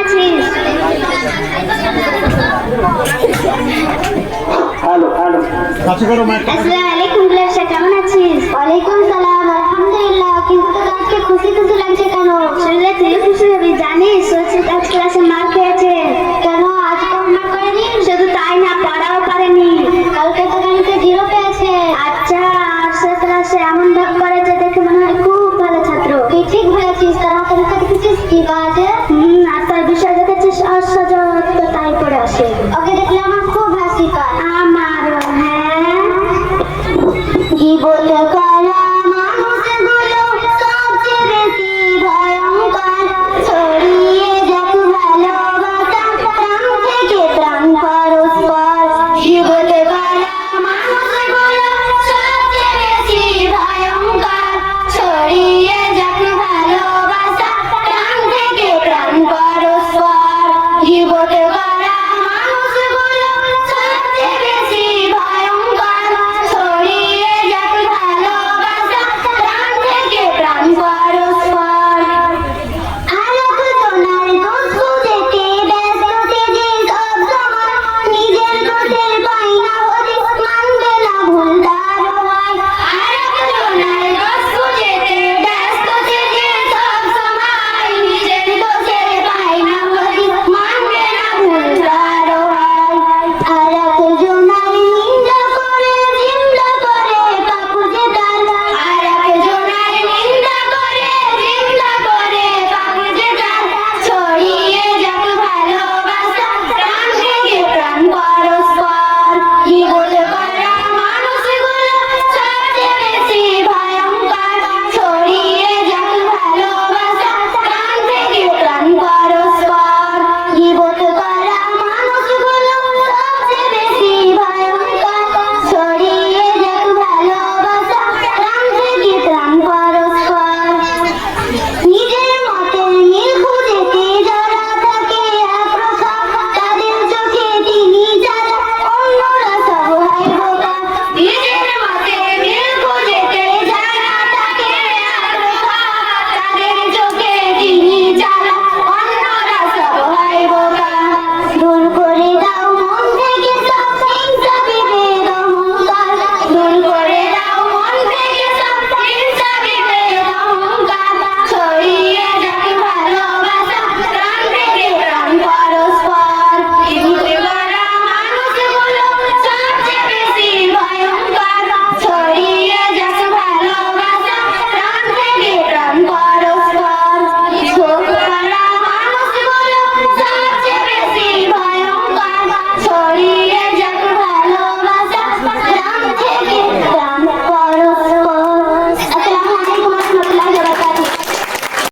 আছিস? আসসালামু আলাইকুম গ্লাসা, কেমন আছিস? ওয়ালাইকুম সালাম, আলহামদুলিল্লাহ। কিন্তু আজকে খুশি খুশি লাগছে কেন? শুনলে তুই খুশি হবি, জানিস সুচিত আজ ক্লাসে মার খেয়েছে। কেন, আজ হোমওয়ার্ক করেনি? শুধু তাই না, পড়াও পারেনি। কালকে তো গণিতে 0 পেয়েছে। আচ্ছা, আর সে ক্লাসে এমন ভাব করেছে দেখে মনে হয় খুব ভালো ছাত্র। তুই ঠিক বলেছিস, কারণ পরীক্ষা দেখেছিস কি বাজে।